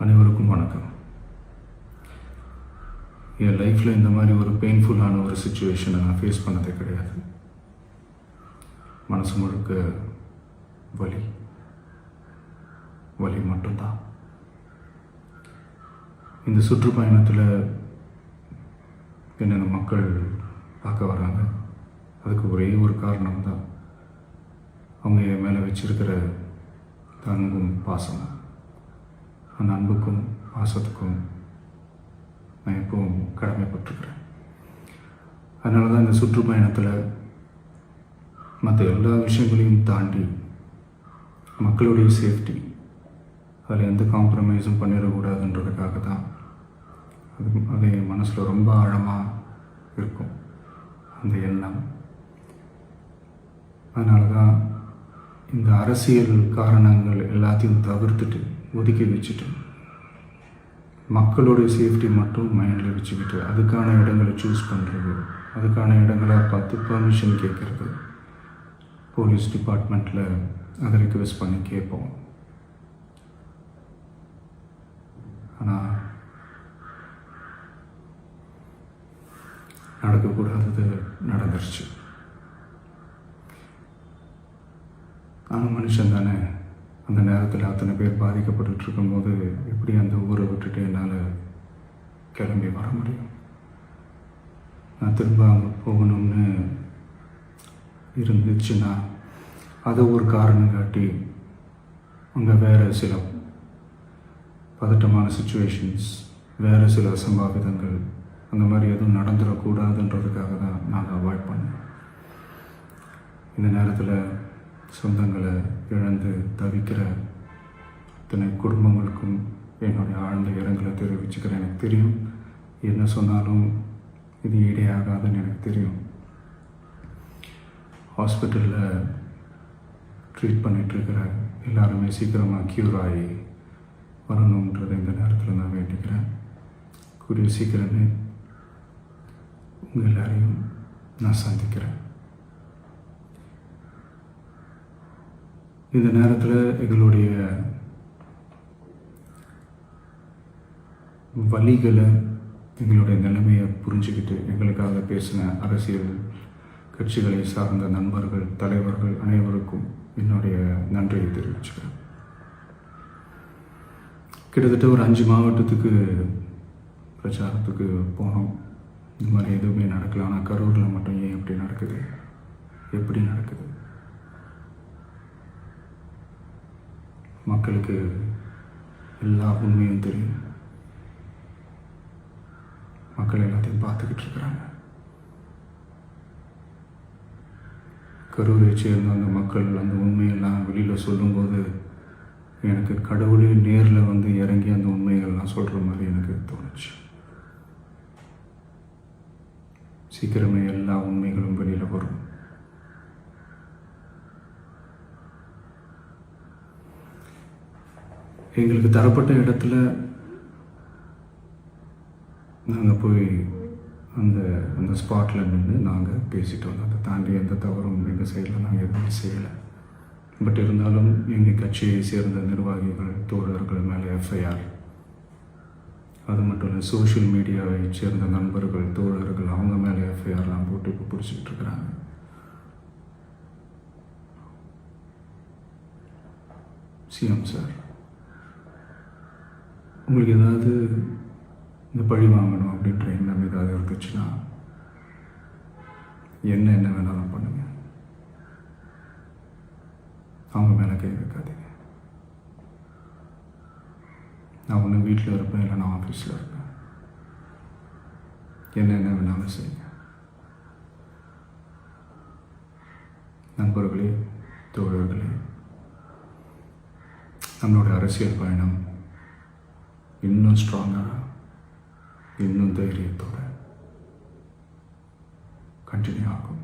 அனைவருக்கும் வணக்கம். என் லைஃப்பில் இந்த மாதிரி ஒரு பெயின்ஃபுல்லான ஒரு சுச்சுவேஷனை நான் ஃபேஸ் பண்ணதே கிடையாது. மனசு முழுக்க வலி வலி மட்டும்தான். இந்த சுற்றுப்பயணத்தில் என்னென்ன மக்கள் பார்க்க வராங்க, அதுக்கு ஒரே ஒரு காரணம் தான், அவங்க என் மேலே வச்சிருக்கிற அன்பும் பாசம். அந்த அன்புக்கும் பாசத்துக்கும் நான் எப்பவும் கடமைப்பட்டிருக்கிறேன். அதனால தான் இந்த சுற்றுப்பயணத்தில் மற்ற எல்லா விஷயங்களையும் தாண்டி மக்களுடைய சேஃப்டி, அதில் எந்த காம்ப்ரமைஸும் பண்ணிடக்கூடாதுன்றதுக்காக தான் அது என் மனசில் ரொம்ப ஆழமாக இருக்கும் அந்த எண்ணம். அதனால தான் இந்த அரசியல் காரணங்கள் எல்லாத்தையும் தவிர்த்துட்டு ஒதுக்கி வச்சுட்டு மக்களுடைய சேஃப்டி மட்டும் மைண்டில் வச்சுக்கிட்டு அதுக்கான இடங்களை சூஸ் பண்ணுறது, அதுக்கான இடங்களை பார்த்து பர்மிஷன் கேட்குறது, போலீஸ் டிபார்ட்மெண்ட்டில் அதை ரிக்வெஸ்ட் பண்ணி கேட்போம். ஆனால் நடக்கக்கூடாதது நடந்துருச்சு. நானும் மனுஷன் தானே. அந்த நேரத்தில் அத்தனை பேர் பாதிக்கப்பட்டு இருக்கும்போது எப்படி அந்த ஊரை விட்டுட்டு என்னால் கிளம்பி வர முடியும்? நான் திரும்ப அங்கே போகணும்னு இருந்துச்சுன்னா அதை ஒரு காரணம் காட்டி அங்கே வேறு சில பதட்டமான சுச்சுவேஷன்ஸ், வேறு சில அசம்பாவிதங்கள் அந்த மாதிரி எதுவும் நடந்துடக்கூடாதுன்றதுக்காக தான் நான் அவாய்ட் பண்ணேன். இந்த நேரத்தில் சொந்தங்களை இழந்து தவிக்கிற அத்தனை குடும்பங்களுக்கும் என்னுடைய ஆழ்ந்த இரங்கலை தெரிவிச்சுக்கிறேன். எனக்கு தெரியும், என்ன சொன்னாலும் இது ஈடேயாகாதுன்னு எனக்கு தெரியும். ஹாஸ்பிட்டலில் ட்ரீட் பண்ணிகிட்ருக்கிற எல்லாருமே சீக்கிரமாக க்யூர் ஆகி வரணுன்றதை இந்த நேரத்தில் நான் வேண்டிக்கிறேன். கூடிய சீக்கிரமே உங்கள் எல்லாரையும் நான் சந்திக்கிறேன். இந்த நேரத்தில் எங்களுடைய வலிகளை, எங்களுடைய நிலைமையை புரிஞ்சுக்கிட்டு எங்களுக்காக பேசின அரசியல் கட்சிகளை சார்ந்த நண்பர்கள், தலைவர்கள் அனைவருக்கும் என்னுடைய நன்றியை தெரிவிச்சுக்கிறேன். கிட்டத்தட்ட ஒரு 5 மாவட்டத்துக்கு பிரச்சாரத்துக்கு போனோம். இந்த மாதிரி எதுவுமே நடக்கல. ஆனால் கரூரில் மட்டும் ஏன் எப்படி நடக்குது, எப்படி நடக்குது? மக்களுக்கு எல்லா உண்மையும் தெரியும். மக்கள் எல்லாத்தையும் பார்த்துக்கிட்டு இருக்கிறாங்க. கரூரை சேர்ந்த அந்த மக்கள் அந்த உண்மையெல்லாம் வெளியில் சொல்லும்போது எனக்கு கடவுளே நேரில் வந்து இறங்கி அந்த உண்மைகள்லாம் சொல்கிற மாதிரி எனக்கு தோணுச்சு. சீக்கிரமே எல்லா உண்மைகளும் வெளியில் வரும். எங்களுக்கு தரப்பட்ட இடத்துல நாங்கள் போய் அந்த ஸ்பாட்டில் நின்று நாங்கள் பேசிட்டு வந்தோம். அதை தாண்டி எந்த தவறும் எங்கள் சைடில் நாங்கள் எதுவுமே செய்யலை. பட் இருந்தாலும் எங்கள் கட்சியை சேர்ந்த நிர்வாகிகள், தோழர்கள் மேலே எஃப்ஐஆர், அது மட்டும் இல்லை சோஷியல் மீடியாவை சேர்ந்த நண்பர்கள், தோழர்கள் அவங்க மேலே எஃப்ஐஆர்லாம் போட்டு இப்போ பிடிச்சிக்கிட்டு இருக்கிறாங்க. சிஎம் சார், உங்களுக்கு ஏதாவது இந்த பழி வாங்கணும் அப்படின்ற எண்ணம் ஏதாவது இருந்துச்சுன்னா என்ன வேணாலும் பண்ணுங்க. அவங்க மேலே கை வைக்காதீங்க. நான் ஒன்று வீட்டில் இருப்பேன், இல்லை நான் ஆஃபீஸில் இருப்பேன். என்ன வேணாலும் செய்யுங்க. நண்பர்களே, தோழர்களே, நம்மளோட அரசியல் பயணம் இன்னும் ஸ்ட்ராங்காக, இன்னும் தைரியத்தோட கண்டினியூ ஆகும்.